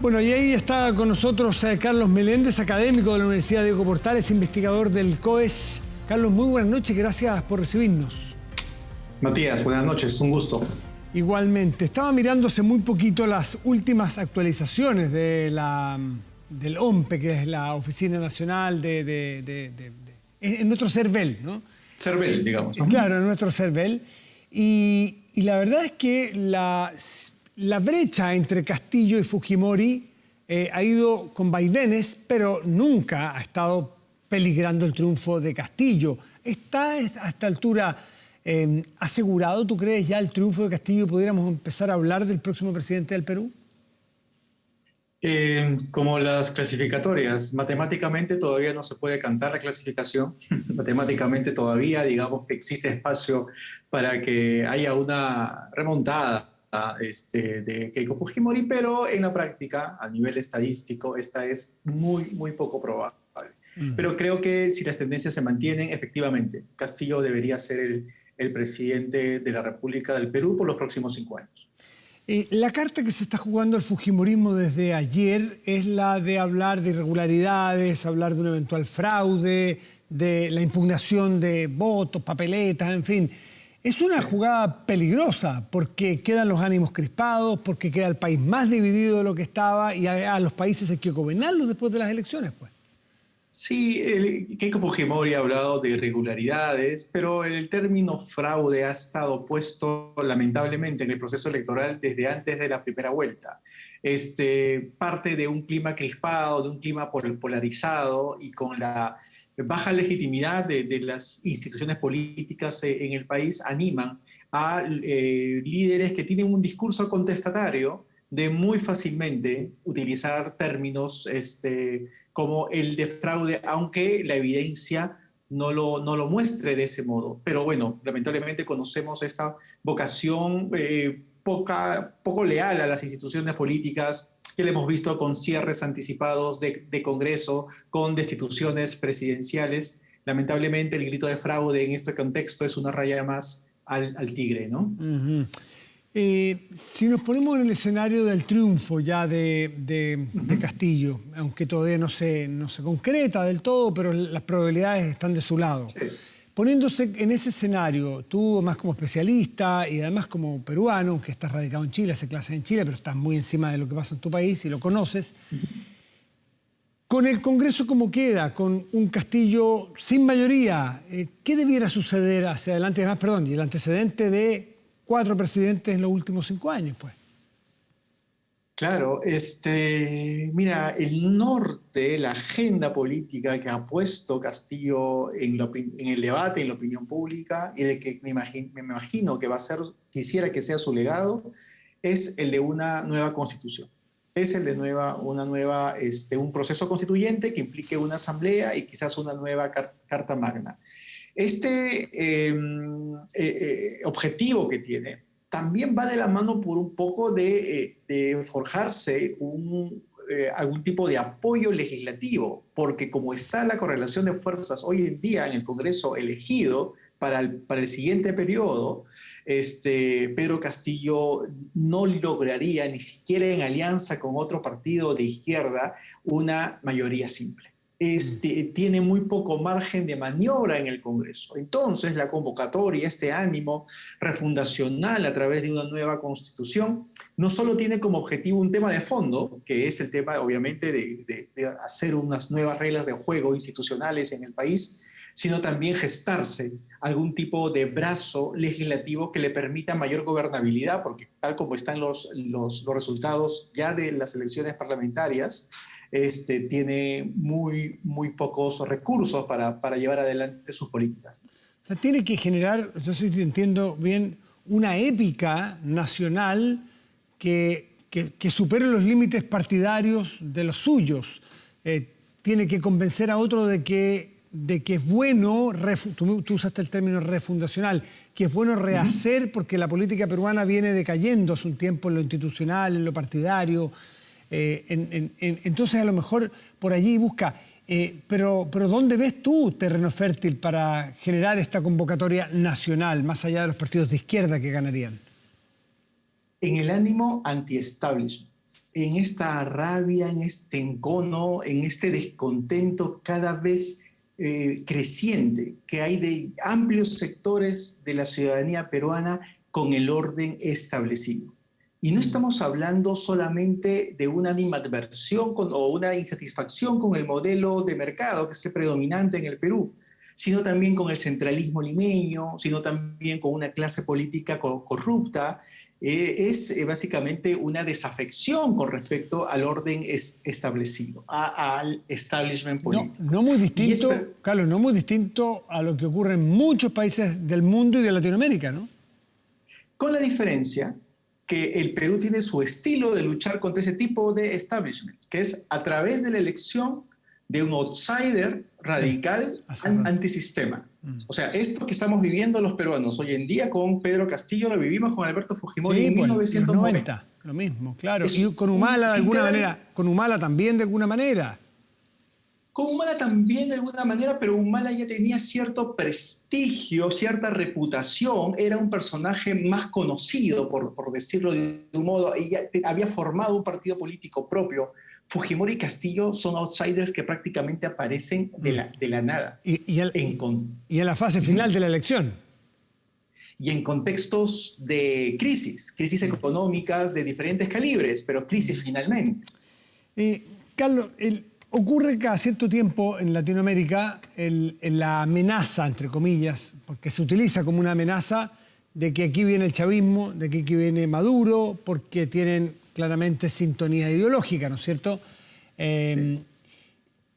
Bueno, y ahí está con nosotros Carlos Meléndez, académico de la Universidad Diego Portales, investigador del COES. Carlos, muy buenas noches, gracias por recibirnos. Matías, buenas noches, un gusto. Igualmente, estaba mirando hace muy poquito las últimas actualizaciones de del OMPE, que es la Oficina Nacional en nuestro CERVEL, ¿no? CERVEL, digamos, ¿no? Claro, en nuestro CERVEL. Y la verdad es que la brecha entre Castillo y Fujimori ha ido con vaivenes, pero nunca ha estado peligrando el triunfo de Castillo. ¿Está a esta altura asegurado, tú crees, ya el triunfo de Castillo? ¿Pudiéramos empezar a hablar del próximo presidente del Perú? Como las clasificatorias, matemáticamente todavía no se puede cantar la clasificación. Matemáticamente todavía, digamos que existe espacio para que haya una remontada de Keiko Fujimori, pero en la práctica, a nivel estadístico, esta es muy poco probable. Pero creo que si las tendencias se mantienen, efectivamente, Castillo debería ser el presidente de la República del Perú por los próximos 5 años. La carta que se está jugando el fujimorismo desde ayer es la de hablar de irregularidades, hablar de un eventual fraude, de la impugnación de votos, papeletas, en fin. Es una jugada peligrosa porque quedan los ánimos crispados, porque queda el país más dividido de lo que estaba y a los países hay que gobernarlos después de las elecciones, pues. Sí, Keiko Fujimori ha hablado de irregularidades, pero el término fraude ha estado puesto lamentablemente en el proceso electoral desde antes de la primera vuelta. Parte de un clima crispado, de un clima polarizado y con la baja legitimidad de las instituciones políticas en el país, animan a líderes que tienen un discurso contestatario de muy fácilmente utilizar términos como el de fraude, aunque la evidencia no lo muestre de ese modo. Pero bueno, lamentablemente conocemos esta vocación poco leal a las instituciones políticas, que le hemos visto con cierres anticipados de Congreso, con destituciones presidenciales. Lamentablemente el grito de fraude en este contexto es una raya más al tigre, ¿no? Si nos ponemos en el escenario del triunfo ya de Castillo, aunque todavía no se concreta del todo, pero las probabilidades están de su lado. Sí. Poniéndose en ese escenario, tú más como especialista y además como peruano, que estás radicado en Chile, hace clases en Chile, pero estás muy encima de lo que pasa en tu país y lo conoces, con el Congreso como queda, con un Castillo sin mayoría, ¿qué debiera suceder hacia adelante? Además, perdón, y el antecedente de 4 presidentes en los últimos 5 años, pues. Claro, mira, el norte, la agenda política que ha puesto Castillo en el debate, en la opinión pública, y el que me imagino que quisiera que sea su legado, es el de una nueva constitución. Es el de un proceso constituyente que implique una asamblea y quizás una nueva carta magna. Objetivo que tiene también va de la mano por un poco de forjarse algún tipo de apoyo legislativo, porque como está la correlación de fuerzas hoy en día en el Congreso elegido para el siguiente periodo, Pedro Castillo no lograría, ni siquiera en alianza con otro partido de izquierda, una mayoría simple. Tiene muy poco margen de maniobra en el Congreso. Entonces, la convocatoria, este ánimo refundacional a través de una nueva constitución, no solo tiene como objetivo un tema de fondo, que es el tema, obviamente, de hacer unas nuevas reglas de juego institucionales en el país, sino también gestarse algún tipo de brazo legislativo que le permita mayor gobernabilidad, porque tal como están los resultados ya de las elecciones parlamentarias, tiene muy pocos recursos para llevar adelante sus políticas. O sea, tiene que generar, no sé si entiendo bien, una épica nacional que supere los límites partidarios de los suyos. Tiene que convencer a otro de que es bueno, tú usaste el término refundacional, que es bueno rehacer porque la política peruana viene decayendo hace un tiempo en lo institucional, en lo partidario. Entonces a lo mejor por allí busca, pero ¿dónde ves tú terreno fértil para generar esta convocatoria nacional, más allá de los partidos de izquierda que ganarían? En el ánimo anti-establishment. en esta rabia, en este encono, en este descontento cada vez creciente que hay de amplios sectores de la ciudadanía peruana con el orden establecido. Y no estamos hablando solamente de una animadversión o una insatisfacción con el modelo de mercado que es el predominante en el Perú, sino también con el centralismo limeño, sino también con una clase política corrupta. Es básicamente una desafección con respecto al orden establecido, al establishment político. No muy distinto, Carlos, no muy distinto a lo que ocurre en muchos países del mundo y de Latinoamérica, ¿no? Con la diferencia que el Perú tiene su estilo de luchar contra ese tipo de establishments, que es a través de la elección de un outsider radical antisistema. O sea, esto que estamos viviendo los peruanos hoy en día con Pedro Castillo lo vivimos con Alberto Fujimori en 1990. Lo mismo, claro. Y con Humala de alguna manera, con Humala también de alguna manera. Con Humala también de alguna manera, pero Humala ya tenía cierto prestigio, cierta reputación, era un personaje más conocido, por decirlo de un modo, y ya había formado un partido político propio. Fujimori y Castillo son outsiders que prácticamente aparecen de la nada. Y en la fase final de la elección. Y en contextos de crisis económicas de diferentes calibres, pero crisis finalmente. Carlos, ocurre cada cierto tiempo en Latinoamérica la amenaza, entre comillas, porque se utiliza como una amenaza de que aquí viene el chavismo, de que aquí viene Maduro, porque tienen claramente sintonía ideológica, ¿no es cierto? Sí.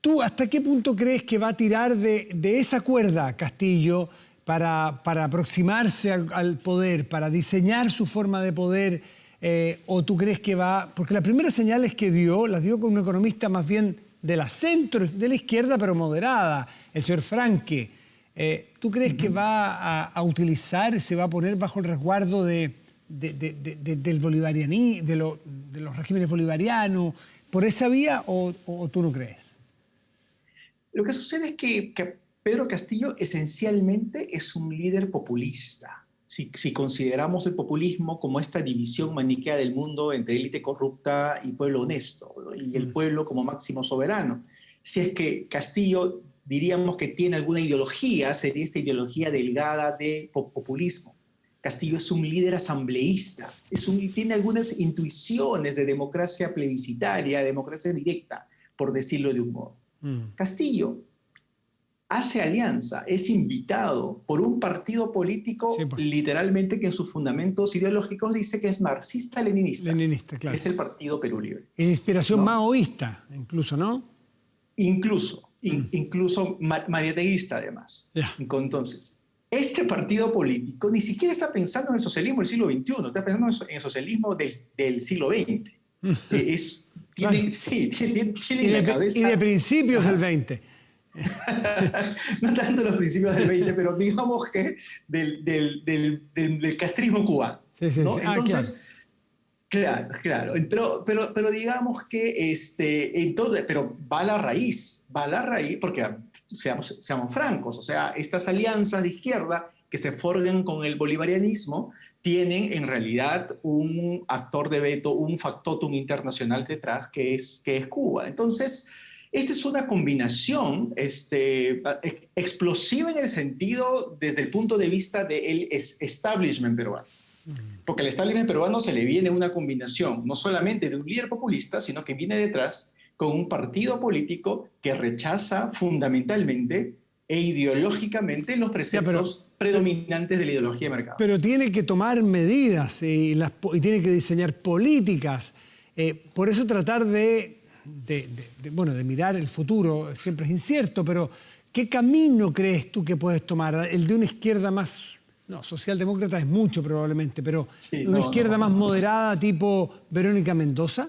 ¿Tú hasta qué punto crees que va a tirar de esa cuerda Castillo para aproximarse al poder, para diseñar su forma de poder? ¿O tú crees que va...? Porque las primeras señales que las dio con un economista más bien de la izquierda, pero moderada, el señor Franque. ¿Tú crees que va a utilizar, se va a poner bajo el resguardo del bolivarianismo, de los regímenes bolivarianos, por esa vía, o tú no crees? Lo que sucede es que Pedro Castillo esencialmente es un líder populista. Si consideramos el populismo como esta división maniquea del mundo entre élite corrupta y pueblo honesto, ¿no? Y el pueblo como máximo soberano. Si es que Castillo diríamos que tiene alguna ideología, sería esta ideología delgada de populismo. Castillo es un líder asambleísta, tiene algunas intuiciones de democracia plebiscitaria, democracia directa, por decirlo de un modo. Castillo hace alianza, es invitado por un partido político, sí, pues, literalmente que en sus fundamentos ideológicos dice que es marxista-leninista. Leninista, claro. Es el Partido Perú Libre. Es inspiración maoísta, incluso, ¿no? Incluso mariateguista, además. Yeah. Entonces, este partido político ni siquiera está pensando en el socialismo del siglo XXI, está pensando en el socialismo del siglo XX. Tiene la cabeza... Y de principios del XX. No tanto los principios del 20, pero digamos que del castrismo cubano. Sí, sí, ¿no? Sí. Entonces, claro. Pero digamos que pero va a la raíz, porque seamos francos, o sea, estas alianzas de izquierda que se forjan con el bolivarianismo tienen en realidad un actor de veto, un factotum internacional detrás que es Cuba. Entonces, esta es una combinación explosiva en el sentido, desde el punto de vista del establishment peruano. Porque al establishment peruano se le viene una combinación, no solamente de un líder populista, sino que viene detrás con un partido político que rechaza fundamentalmente e ideológicamente los preceptos predominantes de la ideología de mercado. Pero tiene que tomar medidas y tiene que diseñar políticas. Por eso tratar de mirar el futuro siempre es incierto, pero ¿qué camino crees tú que puedes tomar? ¿El de una izquierda más, socialdemócrata es mucho probablemente, pero una izquierda más moderada tipo Verónica Mendoza?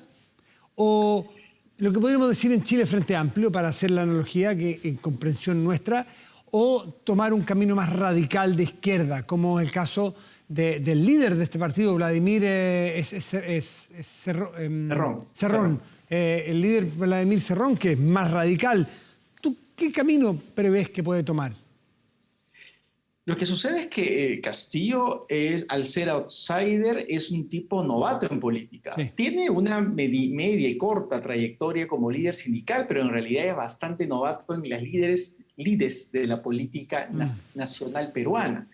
¿O lo que podríamos decir en Chile Frente Amplio, para hacer la analogía que en comprensión nuestra, o tomar un camino más radical de izquierda, como el caso del líder de este partido, Vladimir Cerrón? El líder Vladimir Cerrón, que es más radical. ¿Tú qué camino prevés que puede tomar? Lo que sucede es que Castillo, al ser outsider, es un tipo novato en política. Sí. Tiene una media y corta trayectoria como líder sindical, pero en realidad es bastante novato en las lides de la política nacional peruana.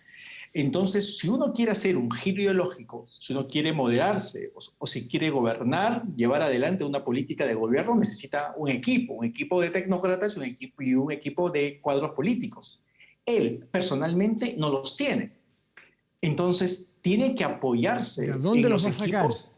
Entonces, si uno quiere hacer un giro ideológico, si uno quiere moderarse o si quiere gobernar, llevar adelante una política de gobierno, necesita un equipo de tecnócratas y un equipo de cuadros políticos. Él personalmente no los tiene. Entonces, tiene que apoyarse ¿De dónde en los los va a sacar? equipos.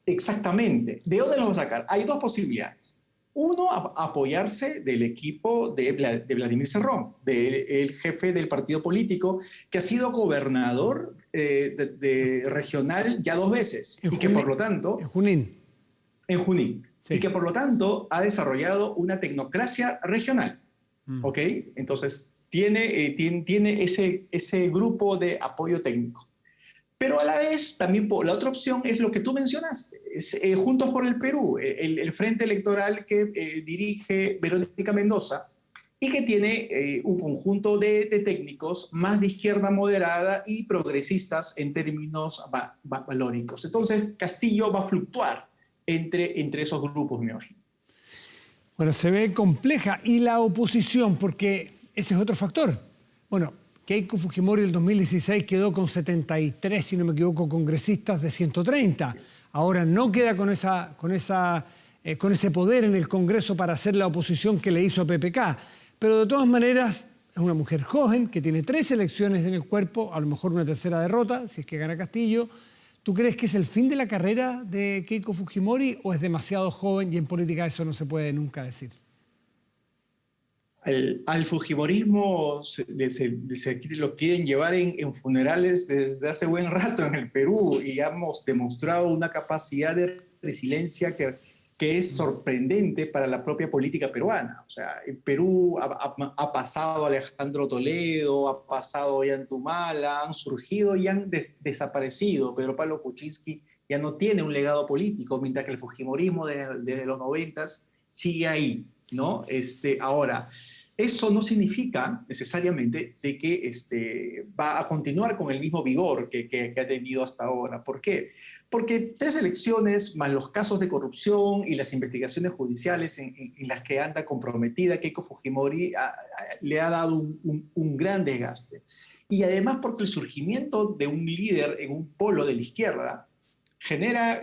Exactamente. ¿De dónde los va a sacar? Hay dos posibilidades. Uno, apoyarse del equipo de Vladimir Cerrón, del jefe del partido político, que ha sido gobernador regional ya 2 veces y que por lo tanto, en Junín. en Junín, Sí. y que por lo tanto ha desarrollado una tecnocracia regional. ¿Ok? Entonces, tiene ese grupo de apoyo técnico. Pero a la vez, también la otra opción es lo que tú mencionaste, es Juntos por el Perú, el frente electoral que dirige Verónica Mendoza y que tiene un conjunto de técnicos más de izquierda moderada y progresistas en términos valóricos. Entonces, Castillo va a fluctuar entre esos grupos, me imagino. Bueno, se ve compleja. Y la oposición, porque ese es otro factor. Bueno, Keiko Fujimori en el 2016 quedó con 73, si no me equivoco, congresistas de 130. Ahora no queda con ese poder en el Congreso para hacer la oposición que le hizo a PPK. Pero de todas maneras es una mujer joven que tiene 3 elecciones en el cuerpo, a lo mejor una tercera derrota, si es que gana Castillo. ¿Tú crees que es el fin de la carrera de Keiko Fujimori o es demasiado joven y en política eso no se puede nunca decir? Al fujimorismo lo quieren llevar en funerales desde hace buen rato en el Perú y hemos demostrado una capacidad de resiliencia que es sorprendente para la propia política peruana. O sea, en Perú ha pasado Alejandro Toledo, ha pasado Ollantumala, han surgido y han desaparecido. Pedro Pablo Kuczynski ya no tiene un legado político, mientras que el fujimorismo desde los 90s sigue ahí, ¿no? Ahora, eso no significa necesariamente de que va a continuar con el mismo vigor que ha tenido hasta ahora. ¿Por qué? Porque 3 elecciones, más los casos de corrupción y las investigaciones judiciales en las que anda comprometida Keiko Fujimori le ha dado un gran desgaste. Y además porque el surgimiento de un líder en un polo de la izquierda genera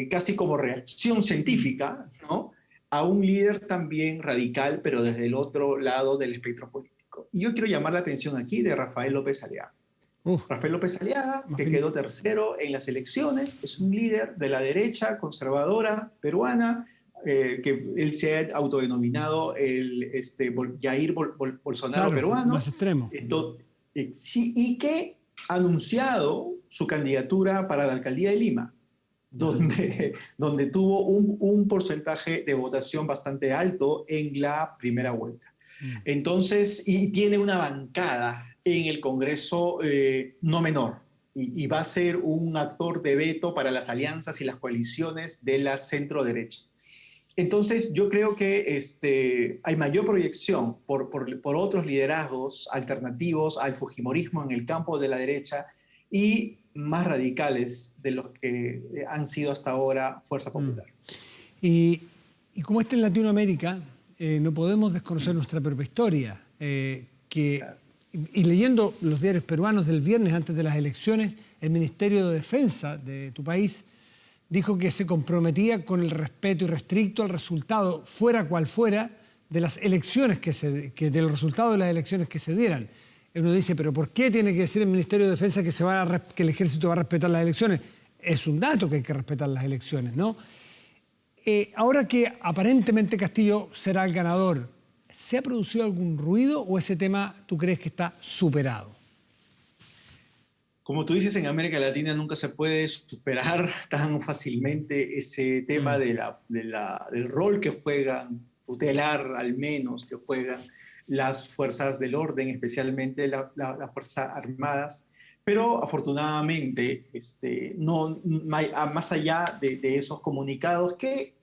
casi como reacción científica, ¿no?, a un líder también radical, pero desde el otro lado del espectro político. Y yo quiero llamar la atención aquí de Rafael López Aliaga. Rafael López Aliaga, que quedó tercero en las elecciones, es un líder de la derecha conservadora peruana, que él se ha autodenominado el Jair Bolsonaro, claro, peruano. Más extremo. Sí, y que ha anunciado su candidatura para la alcaldía de Lima, donde tuvo un porcentaje de votación bastante alto en la primera vuelta. Entonces, y tiene una bancada en el Congreso no menor, y va a ser un actor de veto para las alianzas y las coaliciones de la centro-derecha. Entonces, yo creo que hay mayor proyección por otros liderazgos alternativos al fujimorismo en el campo de la derecha y más radicales de los que han sido hasta ahora Fuerza Popular. Y como en Latinoamérica, no podemos desconocer nuestra propia historia. Claro. Y leyendo los diarios peruanos del viernes antes de las elecciones, el Ministerio de Defensa de tu país dijo que se comprometía con el respeto irrestricto al resultado, fuera cual fuera, de las elecciones de los resultados de las elecciones que se dieran. Uno dice, pero ¿por qué tiene que decir el Ministerio de Defensa que el ejército va a respetar las elecciones? Es un dato que hay que respetar las elecciones, ¿no? Ahora que aparentemente Castillo será el ganador, ¿se ha producido algún ruido o ese tema tú crees que está superado? Como tú dices, en América Latina nunca se puede superar tan fácilmente ese tema del rol que juegan, tutelar al menos, que juegan las fuerzas del orden, especialmente las fuerzas armadas. Pero afortunadamente, más allá de esos comunicados que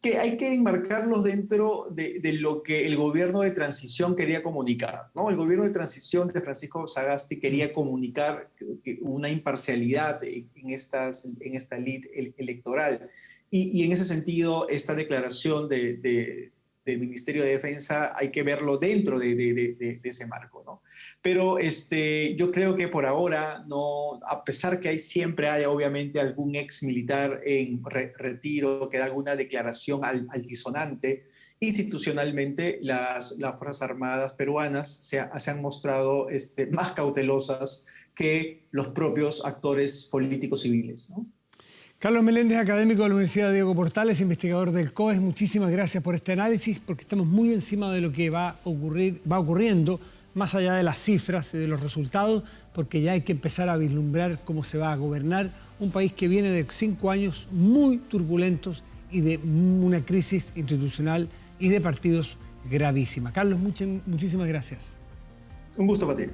que hay que enmarcarlos dentro de lo que el gobierno de transición quería comunicar, ¿no? El gobierno de transición de Francisco Sagasti quería comunicar una imparcialidad en esta lid electoral. Y en ese sentido, esta declaración del Ministerio de Defensa hay que verlo dentro de ese marco, ¿no? Pero yo creo que por ahora, no, a pesar que siempre hay obviamente algún ex militar en retiro que da alguna declaración altisonante, institucionalmente las Fuerzas Armadas peruanas se han mostrado más cautelosas que los propios actores políticos civiles, ¿no? Carlos Meléndez, académico de la Universidad Diego Portales, investigador del COES, muchísimas gracias por este análisis, porque estamos muy encima de lo que va ocurriendo, más allá de las cifras y de los resultados, porque ya hay que empezar a vislumbrar cómo se va a gobernar un país que viene de 5 años muy turbulentos y de una crisis institucional y de partidos gravísima. Carlos, muchísimas gracias. Un gusto, Patrick.